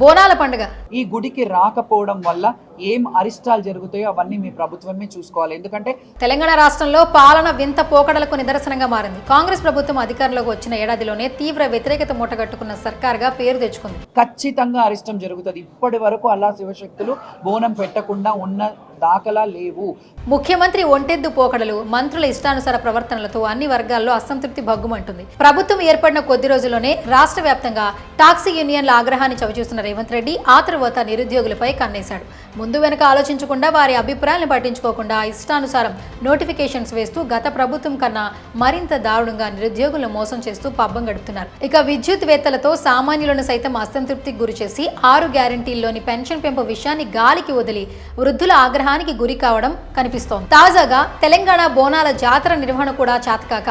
బోనాల పండుగ ఈ గుడికి రాకపోవడం వల్ల ఏం అరిష్టాలు జరుగుతాయో అవన్నీ మీ ప్రభుత్వమే చూసుకోవాలి. ఎందుకంటే తెలంగాణ రాష్ట్రంలో పాలన వింత పోకడలకు నిదర్శనంగా మారింది. కాంగ్రెస్ ప్రభుత్వం అధికారంలోకి వచ్చిన ఏడాదిలోనే తీవ్ర వ్యతిరేకత మూటగట్టుకున్న సర్కార్గా పేరు తెచ్చుకుంది. ఖచ్చితంగా అరిష్టం జరుగుతుంది. ఇప్పటి వరకు అల్లా శివశక్తులు బోనం పెట్టకుండా ఉన్న దాఖలా లేవు. ముఖ్యమంత్రి ఒంటెద్దు పోకడలు, మంత్రుల ఇష్టానుసార ప్రవర్తనలతో అన్ని వర్గాల్లో అసంతృప్తి భగ్గుమంటుంది. ప్రభుత్వం ఏర్పడిన కొద్ది రోజుల్లోనే రాష్ట్ర వ్యాప్తంగా టాక్సీ యూనియన్ల ఆగ్రహాన్ని చవిచూస్తున్న రేవంత్ రెడ్డి ఆ తరువాత నిరుద్యోగులపై కన్నేశాడు. ముందు వెనక ఆలోచించకుండా, వారి అభిప్రాయాలను పట్టించుకోకుండా ఇష్టానుసారం నోటిఫికేషన్స్ వేస్తూ గత ప్రభుత్వం కన్నా మరింత దారుణంగా నిరుద్యోగులను మోసం చేస్తూ పబ్బం గడుపుతున్నారు. ఇక విద్యుత్ వేత్తలతో సామాన్యులను సైతం అసంతృప్తికి గురి చేసి 6 గ్యారంటీల్లోని పెన్షన్ పెంపు విషయాన్ని గాలికి వదిలి వృద్ధుల ఆగ్రహానికి గురి కావడం కనిపిస్తోంది. తాజాగా తెలంగాణ బోనాల జాతర నిర్వహణ కూడా చేతకాక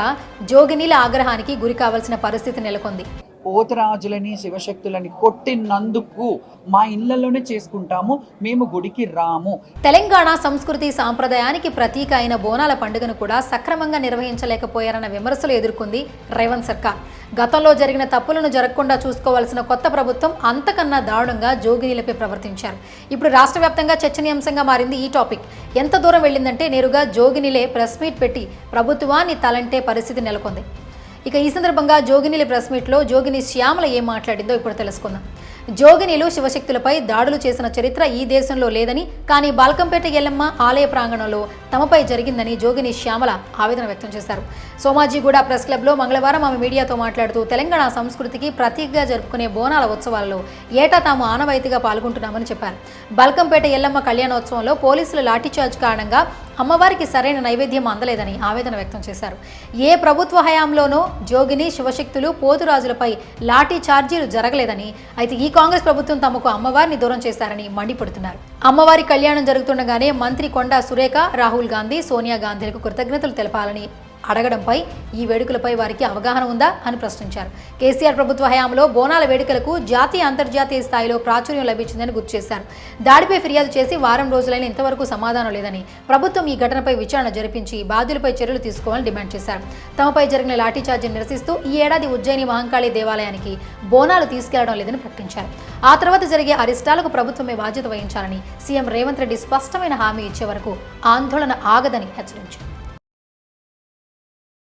జోగినీల ఆగ్రహానికి గురి కావాల్సిన పరిస్థితి నెలకొంది. పోతరాజులని శివశక్తులని కొట్టినందుకు మా ఇళ్లలోనే చేసుకుంటాము, మేము గుడికి రాము. తెలంగాణ సంస్కృతి సాంప్రదాయానికి ప్రతీక అయిన బోనాల పండుగను కూడా సక్రమంగా నిర్వహించలేకపోయారన్న విమర్శలు ఎదుర్కొంది రేవంత్ సర్కార్. గతంలో జరిగిన తప్పులను జరగకుండా చూసుకోవాల్సిన కొత్త ప్రభుత్వం అంతకన్నా దారుణంగా జోగినీలపై ప్రవర్తించారు. ఇప్పుడు రాష్ట్ర వ్యాప్తంగా చర్చనీయాంశంగా మారింది ఈ టాపిక్. ఎంత దూరం వెళ్ళిందంటే నేరుగా జోగినీలే ప్రెస్ మీట్ పెట్టి ప్రభుత్వాన్ని తలంటే పరిస్థితి నెలకొంది. ఇక ఈ సందర్భంగా జోగినీల ప్రెస్ మీట్లో జోగిని శ్యామల ఏం మాట్లాడిందో ఇప్పుడు తెలుసుకుందాం. జోగినీలు శివశక్తులపై దాడులు చేసిన చరిత్ర ఈ దేశంలో లేదని, కానీ బాల్కంపేట ఎల్లమ్మ ఆలయ ప్రాంగణంలో తమపై జరిగిందని జోగిని శ్యామల ఆవేదన వ్యక్తం చేశారు. సోమాజిగూడ ప్రెస్ క్లబ్లో మంగళవారం ఆమె మీడియాతో మాట్లాడుతూ తెలంగాణ సంస్కృతికి ప్రతీకగా జరుపుకునే బోనాల ఉత్సవాలలో ఏటా తాము ఆనవాయితీగా పాల్గొంటున్నామని చెప్పారు. బాల్కంపేట ఎల్లమ్మ కళ్యాణోత్సవంలో పోలీసుల లాఠీచార్జ్ కారణంగా అమ్మవారికి సరైన నైవేద్యం అందలేదని ఆవేదన వ్యక్తం చేశారు. ఏ ప్రభుత్వ హయాంలోనూ జోగిని శివశక్తులు పోతురాజులపై లాఠీ ఛార్జీలు జరగలేదని, అయితే ఈ కాంగ్రెస్ ప్రభుత్వం తమకు అమ్మవారిని దూరం చేశారని మండిపడుతున్నారు. అమ్మవారి కళ్యాణం జరుగుతుండగానే మంత్రి కొండా సురేఖ, రాహుల్ గాంధీ, సోనియా గాంధీలకు కృతజ్ఞతలు తెలపాలని అడగడంపై ఈ వేడుకలపై వారికి అవగాహన ఉందా అని ప్రశ్నించారు. కేసీఆర్ ప్రభుత్వ హయాంలో బోనాల వేడుకలకు జాతీయ అంతర్జాతీయ స్థాయిలో ప్రాచుర్యం లభించిందని గుర్తు చేశారు. దాడిపై ఫిర్యాదు చేసి వారం రోజులైన ఇంతవరకు సమాధానం లేదని, ప్రభుత్వం ఈ ఘటనపై విచారణ జరిపించి బాధ్యులపై చర్యలు తీసుకోవాలని డిమాండ్ చేశారు. తమపై జరిగిన లాఠీచార్జీని నిరసిస్తూ ఈ ఏడాది ఉజ్జయిని మహంకాళి దేవాలయానికి బోనాలు తీసుకెళ్లడం లేదని ప్రకటించారు. ఆ తర్వాత జరిగే అరిష్టాలకు ప్రభుత్వమే బాధ్యత వహించాలని సీఎం రేవంత్ రెడ్డి స్పష్టమైన హామీ ఇచ్చే వరకు ఆందోళన ఆగదని హెచ్చరించారు.